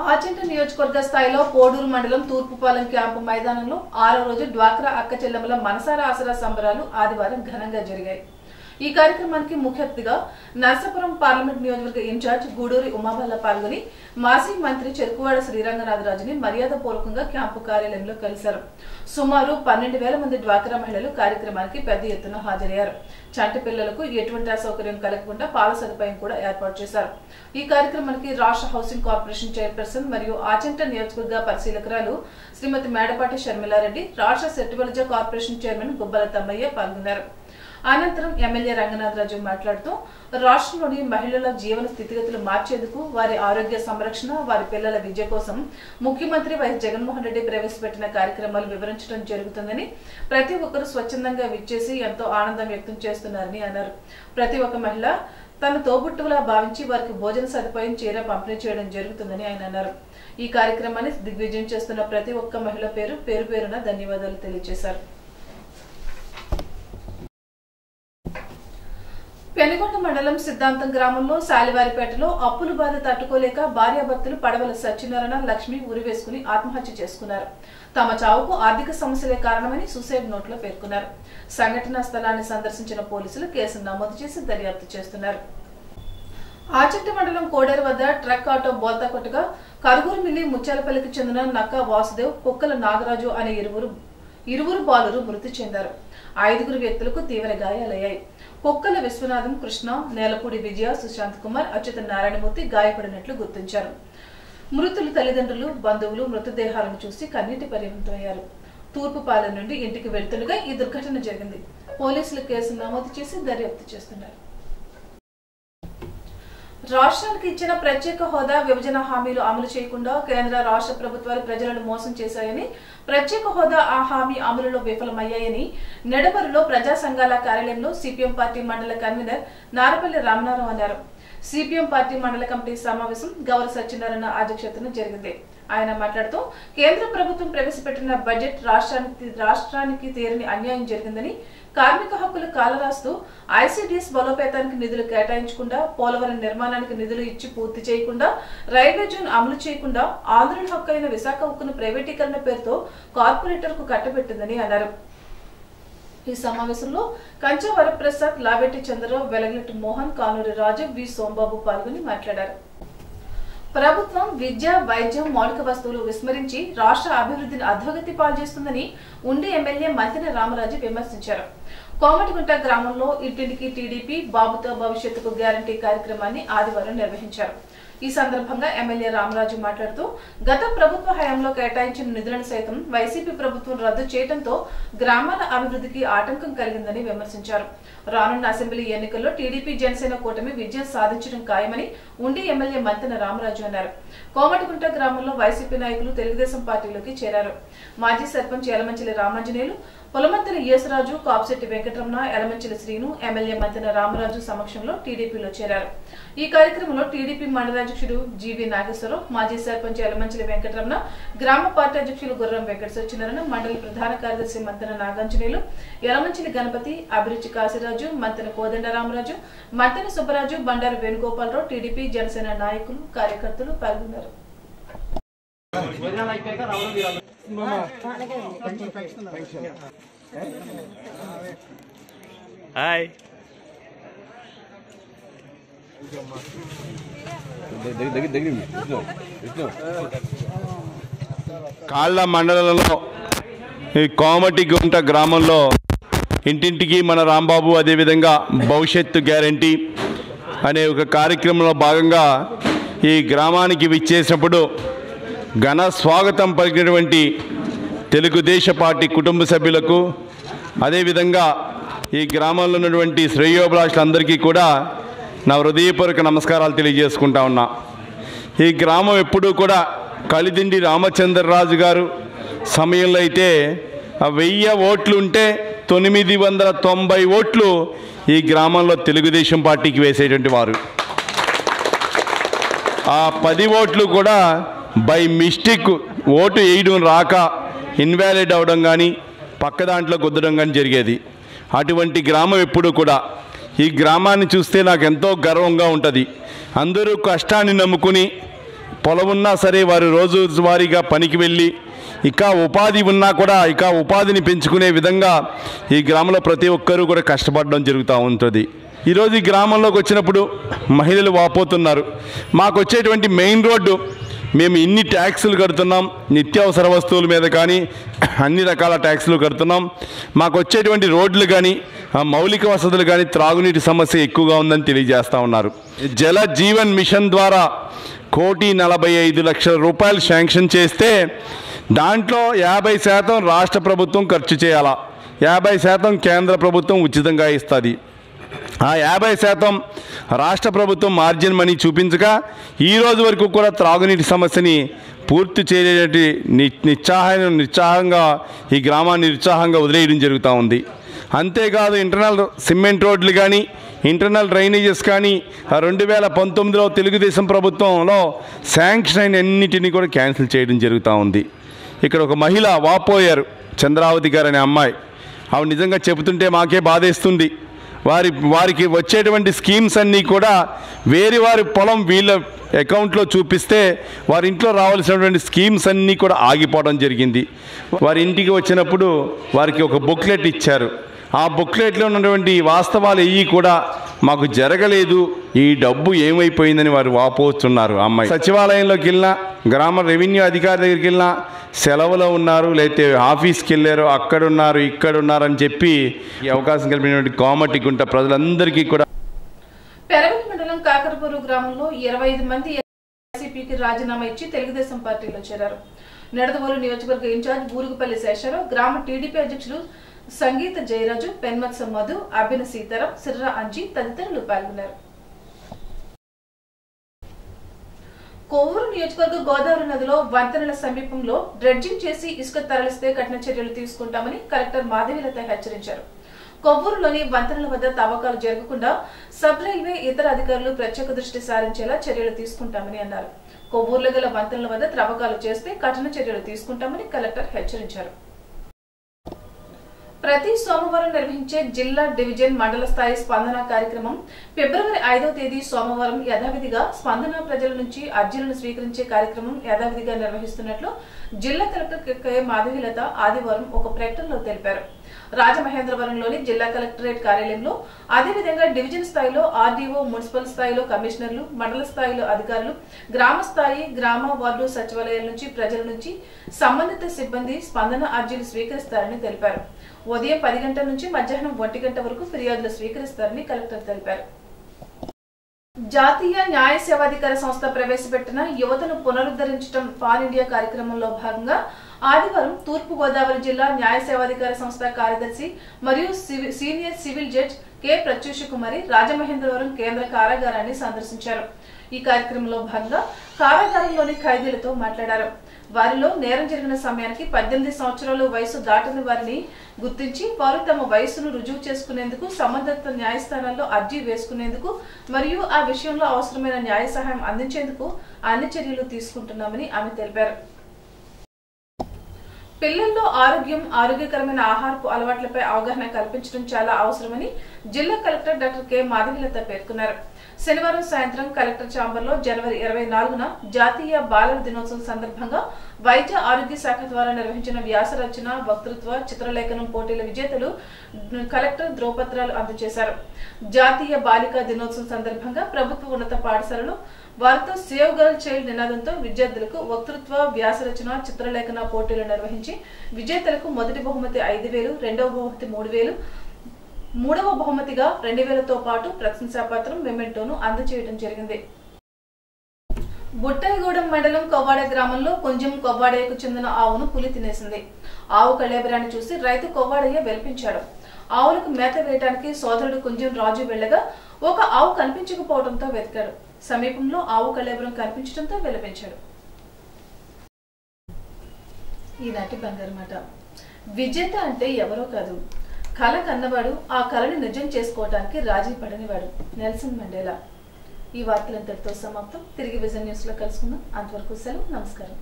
ఆచంట నియోజకవర్గ స్థాయిలో పోడూరు మండలం తూర్పుపాలెం క్యాంపు మైదానంలో 6వ రోజు డ్వాక్రా అక్క చెల్లెమ్మల మనసార ఆసరా సంబరాలు ఆదివారం ఘనంగా జరిగాయి. ఈ కార్యక్రమానికి ముఖ్య అతిథిగా నర్సాపురం పార్లమెంట్ నియోజకవర్గ ఇన్ఛార్జ్ గూడూరి ఉమాబాల పాల్గొని మాజీ మంత్రి చెరుకువాడ శ్రీరంగనాథరాజుని మర్యాద పూర్వకంగా క్యాంపు కార్యాలయంలో కలిశారు. సుమారు 12,000 మంది డ్వాక్రా మహిళలు కార్యక్రమానికి పెద్ద ఎత్తున హాజరయ్యారు. చంటి పిల్లలకు ఎటువంటి అసౌకర్యం కలగకుండా పాల సదుపాయం కూడా ఏర్పాటు చేశారు. ఈ కార్యక్రమానికి రాష్ట్ర హౌసింగ్ కార్పొరేషన్ చైర్పర్సన్ మరియు ఆచంట నియోజకవర్గ పరిశీలకురాలు శ్రీమతి మేడపాటి షర్మిలారెడ్డి, రాష్ట్ర సెట్టిబలజ కార్పొరేషన్ చైర్మన్ గుబ్బల తమ్మయ్య పాల్గొన్నారు. అనంతరం ఎమ్మెల్యే రంగనాథరాజు మాట్లాడుతూ రాష్ట్రంలోని మహిళల జీవన స్థితిగతులు మార్చేందుకు, వారి ఆరోగ్య సంరక్షణ, వారి పిల్లల విద్య కోసం ముఖ్యమంత్రి వైఎస్ జగన్మోహన్ రెడ్డి ప్రవేశపెట్టిన కార్యక్రమాలు వివరించడం జరుగుతుందని, ప్రతి ఒక్కరూ స్వచ్ఛందంగా విచ్చేసి ఎంతో ఆనందం వ్యక్తం చేస్తున్నారని అన్నారు. ప్రతి ఒక్క మహిళ తన తోబుట్టువులా భావించి వారికి భోజన సదుపాయం చీర పంపిణీ చేయడం జరుగుతుందని ఆయన అన్నారు. ఈ కార్యక్రమాన్ని దిగ్విజయం చేస్తున్న ప్రతి ఒక్క మహిళ పేరు పేరున ధన్యవాదాలు తెలియజేశారు. పెనుగొండ మండలం సిద్ధాంతం గ్రామంలో శాలివారిపేటలో అప్పుల బాధ తట్టుకోలేక భార్యాభర్తలు పడవల సత్యనారాయణ, లక్ష్మి ఉరివేసుకుని ఆత్మహత్య చేసుకున్నారు. తమ చావుకు ఆర్థిక సమస్యలే కారణమని సూసైడ్ నోట్లో పేర్కొన్నారు. సంఘటనా స్థలాన్ని సందర్శించిన పోలీసులు కేసు నమోదు చేసి దర్యాప్తు చేస్తున్నారు. ఆచంట మండలం కోడేరు వద్ద ట్రక్ ఆటో బోల్తా కొట్టగా కరుగురు మిల్లి ముత్యాలపల్లికి చెందిన నక్క వాసుదేవ్, కుక్కల నాగరాజు అనే ఇరువురు బాలురు మృతి చెందారు. 5 వ్యక్తులకు తీవ్ర గాయాలయ్యాయి. కుక్కల విశ్వనాథం, కృష్ణ, నేలపూడి విజయ, సుశాంత్ కుమార్, అచ్యుత నారాయణమూర్తి గాయపడినట్లు గుర్తించారు. మృతుల తల్లిదండ్రులు, బంధువులు మృతదేహాలను చూసి కన్నీటి పర్యంతమయ్యారు. తూర్పుపాలెం నుండి ఇంటికి వెళ్తుండగా ఈ దుర్ఘటన జరిగింది. పోలీసులు కేసు నమోదు చేసి దర్యాప్తు చేస్తున్నారు. రాష్ట్రానికి ఇచ్చిన ప్రత్యేక హోదా, విభజన హామీలు అమలు చేయకుండా కేంద్ర రాష్ట్ర ప్రభుత్వాలు ప్రజలను మోసం చేశాయని, ప్రత్యేక హోదా ఆ హామీ అమలులో విఫలమయ్యాయని నెడమరులో ప్రజా సంఘాల కార్యాలయంలో సిపిఎం పార్టీ మండల కన్వీనర్ నారపల్లి రామనారావు అన్నారు. సిపిఎం పార్టీ మండల కమిటీ సమావేశం గౌరవ సత్యనారాయణ అధ్యక్షతన జరిగింది. ఆయన మాట్లాడుతూ కేంద్ర ప్రభుత్వం ప్రవేశపెట్టిన బడ్జెట్ రాష్ట్రానికి తీరని అన్యాయం జరిగిందని, కార్మిక హక్కులు కాలరాస్తూ ఐసిడిఎస్ బలోపేతానికి నిధులు కేటాయించకుండా, పోలవరం నిర్మాణానికి నిధులు ఇచ్చి పూర్తి చేయకుండా, రైల్వే జోన్ అమలు చేయకుండా, ఆంధ్రుల హక్కు అయిన విశాఖ ఉక్కును ప్రైవేటీకరణ పేరుతో కార్పొరేటర్ కు కట్టబెట్టిందని అన్నారు. ఈ సమావేశంలో కంచా వరప్రసాద్, లావెట్టి చంద్రరావు, వెలగలెట్టి మోహన్, కానూరి రాజు, వి సోంబాబు పాల్గొని మాట్లాడారు. ప్రభుత్వం విద్య, వైద్యం, మౌలిక వస్తువులు విస్మరించి రాష్ట్ర అభివృద్ధిని అధోగతి పాల్చేస్తుందని ఉండి ఎమ్మెల్యే మంతెన రామరాజు విమర్శించారు. కోమటిగుంట గ్రామంలో ఇంటింటికి టీడీపీ బాబుతో భవిష్యత్తుకు గ్యారంటీ కార్యక్రమాన్ని ఆదివారం నిర్వహించారు. ఈ సందర్భంగా ఎమ్మెల్యే రామరాజు మాట్లాడుతూ గత ప్రభుత్వ హయాంలో కేటాయించిన నిధులను సైతం వైసీపీ ప్రభుత్వం రద్దు చేయడంతో గ్రామాల అభివృద్ధికి ఆటంకం కలిగిందని విమర్శించారు. రానున్న అసెంబ్లీ ఎన్నికల్లో టీడీపీ జనసేన కూటమి విజయం సాధించడం ఖాయమని ఉండి ఎమ్మెల్యే మంతెన రామరాజు అన్నారు. కోమటిగుంట గ్రామంలో వైసీపీ నాయకులు తెలుగుదేశం పార్టీలోకి చేరారు. మాజీ సర్పంచ్ యలమంచిలి రామాంజనేయులు, పొలమంతెన యేసరాజు, కాప్శెట్టి వెంకటరమణ, యలమంచిలి శ్రీను, ఎమ్మెల్యే మంతెన రామరాజు సమక్షంలో టీడీపీలో చేరారు. ఈ కార్యక్రమంలో టీడీపీ మండలాధ్యక్షుడు జీవి నాగేశ్వరరావు, మాజీ సర్పంచ్ యలమంచిలి వెంకటరమణ, గ్రామ పార్టీ అధ్యక్షులు గుర్రం వెంకట సత్యనారాయణ, మండలి ప్రధాన కార్యదర్శి మంతెన నాగాంజనేయులు, యలమంచిలి గణపతి, అభిరుచి కాశీరాజు, మంతెన కోదండ రామరాజు, మంతెన సుబ్బరాజు, బండారు వేణుగోపాలరావు, టీడీపీ జనసేన నాయకులు, కార్యకర్తలు పాల్గొన్నారు. కాళ్ళ మండలంలో ఈ కోమటిగుంట గ్రామంలో ఇంటింటికి మన రాంబాబు, అదేవిధంగా భవిష్యత్తు గ్యారంటీ అనే ఒక కార్యక్రమంలో భాగంగా ఈ గ్రామానికి విచ్చేసినప్పుడు ఘన స్వాగతం పలికినటువంటి తెలుగుదేశం పార్టీ కుటుంబ సభ్యులకు, అదేవిధంగా ఈ గ్రామంలో ఉన్నటువంటి శ్రేయోభిలాషులందరికీ కూడా నా హృదయపూర్వక నమస్కారాలు తెలియజేసుకుంటా ఉన్నా. ఈ గ్రామం ఎప్పుడూ కూడా కలిదిండి రామచంద్రరాజు గారు సమయంలో అయితే 1000 ఓట్లు ఉంటే 990 ఓట్లు ఈ గ్రామంలో తెలుగుదేశం పార్టీకి వేసేటువంటి వారు. ఆ 10 ఓట్లు కూడా బై మిస్టేక్ ఓటు వేయడం రాక ఇన్వాలిడ్ అవడం కానీ, పక్క దాంట్లో కుదరడం కానీ జరిగేది. అటువంటి గ్రామం ఎప్పుడు కూడా ఈ గ్రామాన్ని చూస్తే నాకు ఎంతో గర్వంగా ఉంటుంది. అందరూ కష్టాన్ని నమ్ముకుని పొలం ఉన్నా సరే వారు రోజువారీగా పనికి వెళ్ళి ఇక ఉపాధి ఉన్నా కూడా ఇక ఉపాధిని పెంచుకునే విధంగా ఈ గ్రామంలో ప్రతి ఒక్కరూ కూడా కష్టపడడం జరుగుతూ ఉంటుంది. ఈరోజు ఈ గ్రామంలోకి వచ్చినప్పుడు మహిళలు వాపోతున్నారు, మాకు వచ్చేటువంటి మెయిన్ రోడ్డు మేము ఇన్ని ట్యాక్సులు కడుతున్నాం, నిత్యావసర వస్తువుల మీద కానీ అన్ని రకాల ట్యాక్సులు కడుతున్నాం, మాకు వచ్చేటువంటి రోడ్లు కానీ మౌలిక వసతులు కానీ త్రాగునీటి సమస్య ఎక్కువగా ఉందని తెలియజేస్తూ ఉన్నారు. జల జీవన్ మిషన్ ద్వారా 1,45,00,000 రూపాయలు శాంక్షన్ చేస్తే దాంట్లో 50% రాష్ట్ర ప్రభుత్వం ఖర్చు చేయాలా, 50% కేంద్ర ప్రభుత్వం ఉచితంగా ఇస్తుంది. ఆ 50% రాష్ట్ర ప్రభుత్వం మార్జిన్ మనీ చూపించగా ఈ రోజు వరకు కూడా త్రాగునీటి సమస్యని పూర్తి చేయలేటి నిరుత్సాహంగా ఈ గ్రామాన్ని నిరుత్సాహంగా వదిలేయడం జరుగుతూ ఉంది. అంతేకాదు ఇంటర్నల్ సిమెంట్ రోడ్లు కానీ ఇంటర్నల్ డ్రైనేజెస్ కానీ 2019లో తెలుగుదేశం ప్రభుత్వంలో శాంక్షన్ అయిన అన్నిటినీ కూడా క్యాన్సిల్ చేయడం జరుగుతూ ఉంది. ఇక్కడ ఒక మహిళ వాపోయారు, చంద్రావతి గారు అనే అమ్మాయి. ఆవిడ నిజంగా చెబుతుంటే మాకే బాధేస్తుంది. వారికి వచ్చేటువంటి స్కీమ్స్ అన్నీ కూడా వేరే వారి పొలం వీళ్ళ అకౌంట్లో చూపిస్తే వారి ఇంట్లో రావాల్సినటువంటి స్కీమ్స్ అన్నీ కూడా ఆగిపోవడం జరిగింది. వారి ఇంటికి వచ్చినప్పుడు వారికి ఒక బుక్లెట్ ఇచ్చారు. ఆ బుక్లెట్లో ఉన్నటువంటి వాస్తవాలు ఏవి కూడా మాకు జరగలేదు, ఈ డబ్బు ఏమైపోయిందని వారు వాపోతున్నారు. అమ్మాయి సచివాలయంలోకి వెళ్ళినా, గ్రామ రెవెన్యూ అధికారి దగ్గరికి వెళ్ళినా సెలవులో ఉన్నారు, లేకపోతే ఆఫీస్కి వెళ్ళారు, అక్కడున్నారు ఇక్కడున్నారు అని చెప్పి ఈ అవకాశం కల్పించినటువంటి కోమటిగుంట ప్రజలందరికీ కూడా. పెరవలి మండలం కాకరపూరు గ్రామంలో 25 మంది వైసీపీకి రాజీనామా ఇచ్చి తెలుగుదేశం పార్టీలో చేరారు. నిడదవోలు నియోజకవర్గ ఇన్ఛార్జ్ బూరుగుపల్లి శేషారావు, గ్రామ టీడీపీ అధ్యక్షులు సంగీత జయరాజు, పెన్మత్స మధు, అభిన సీతారాం, సిర్రా అంజీ తదితరులు పాల్గొన్నారు. కొవ్వూరు నియోజకవర్గ గోదావరి నదిలో వంతెనల సమీపంలో డ్రెడ్జింగ్ చేసి ఇసుక తరలిస్తే కఠిన చర్యలు తీసుకుంటామని కలెక్టర్ మాధవీలత హెచ్చరించారు. కొవ్వూరులోని వంతెనల వద్ద తవ్వకాలు జరగకుండా సబ్ రైల్వే ఇతర అధికారులు ప్రత్యేక దృష్టి సారించేలా చర్యలు తీసుకుంటామని అన్నారు. కొవ్వూరులో గల వంతెనల వద్ద త్రవ్వకాలు చేస్తే కఠిన చర్యలు తీసుకుంటామని కలెక్టర్ హెచ్చరించారు. ప్రతి సోమవారం నిర్వహించే జిల్లా డివిజన్ మండల స్థాయి స్పందన కార్యక్రమం ఫిబ్రవరి 5వ తేదీ సోమవారం యథావిధిగా స్పందన ప్రజల నుంచి అర్జీలను స్వీకరించే కార్యక్రమం యథావిధిగా నిర్వహిస్తున్నట్లు జిల్లా కలెక్టర్ కె మాధవీలత ఆదివారం ఒక ప్రకటనలో తెలిపారు. రాజమహేంద్రవరంలోని జిల్లా కలెక్టరేట్ కార్యాలయంలో, అదేవిధంగా డివిజన్ స్థాయిలో ఆర్డీఓ, మున్సిపల్ స్థాయిలో కమిషనర్లు, మండల స్థాయిలో అధికారులు, గ్రామ స్థాయి, గ్రామ వార్డు సచివాలయాల నుంచి ప్రజల నుంచి సంబంధిత సిబ్బంది స్పందన అర్జీలు స్వీకరిస్తారని తెలిపారు. ఉదయం 10 గంటల నుంచి మధ్యాహ్నం 1 గంట వరకు ఫిర్యాదులు స్వీకరిస్తారని కలెక్టర్ తెలిపారు. జాతీయ న్యాయ సేవాధికార సంస్థ ప్రవేశపెట్టిన యువతను పునరుద్ధరించడం పాన్ ఇండియా కార్యక్రమంలో భాగంగా ఆదివారం తూర్పు గోదావరి జిల్లా న్యాయ సేవాధికార సంస్థ కార్యదర్శి మరియు senior civil judge K Pratyusha Kumari Rajamahendravaram కేంద్ర కారాగారాన్ని సందర్శించారు. ఈ కార్యక్రమంలో భాగంగా కారాగారంలోని ఖైదీలతో మాట్లాడారు. వారిలో నేరం జరిగిన సమయానికి 18 సంవత్సరాలు వయసు దాటని వారిని గుర్తించి వారు తమ వయసును రుజువు చేసుకునేందుకు సంబంధిత న్యాయస్థానాల్లో అర్జీ వేసుకునేందుకు మరియు ఆ విషయంలో అవసరమైన న్యాయ సహాయం అందించేందుకు అన్ని చర్యలు తీసుకుంటున్నామని ఆమె తెలిపారు. పిల్లల్లో ఆరోగ్యకరమైన ఆహారపు అలవాట్లపై అవగాహన కల్పించడం చాలా అవసరమని జిల్లా కలెక్టర్ డాక్టర్ కె మాధవీలత పేర్కొన్నారు. శనివారం సాయంత్రం కలెక్టర్ ఛాంబర్లో జనవరి 24న జాతీయ బాలల దినోత్సవం సందర్భంగా వైద్య ఆరోగ్య శాఖ ద్వారా నిర్వహించిన వ్యాస రచన, వక్తృత్వ, చిత్రలేఖనం పోటీల విజేతలు కలెక్టర్ ధ్రువపత్రాలు అందజేశారు. జాతీయ బాలికా దినోత్సవం సందర్భంగా ప్రభుత్వ ఉన్నత పాఠశాలలో వారితో సేవ్ గర్ల్ చైల్డ్ నినాదంతో విద్యార్థులకు వక్తృత్వ, వ్యాస రచన, చిత్రలేఖన పోటీలు నిర్వహించి విజేతలకు మొదటి బహుమతి 5,000, రెండవ బహుమతి 3,000, మూడవ బహుమతిగా 2,000తో పాటు ప్రశంసాపత్రం, మెమెంటోను అందజేయడం జరిగింది. బుట్టాయిగూడెం మండలం కొవ్వాడ గ్రామంలో కొంచెం కొవ్వాడయ్యకు చెందిన ఆవును పులి తినేసింది. ఆవు కళేబరాన్ని చూసి రైతు కొవ్వాడయ్య వెలిపించాడు. ఆవులకు మేత వేయడానికి సోదరుడు కొంచెం రాజు వెళ్లగా ఒక ఆవు కనిపించకపోవడంతో వెతికాడు. సమీపంలో ఆవు కళేబరం కనిపించడంతో వెలిపించాడు. ఈనాటి బంగారు మాట. విజేత అంటే ఎవరో కాదు, కళ కన్నవాడు, ఆ కళని నిజం చేసుకోవడానికి రాజీ పడనివాడు. Nelson Mandela. ఈ వార్తలంతటితో సమాప్తం. తిరిగి విజన్ న్యూస్ లో కలుసుకుందాం. అంతవరకు సెలవు. నమస్కారం.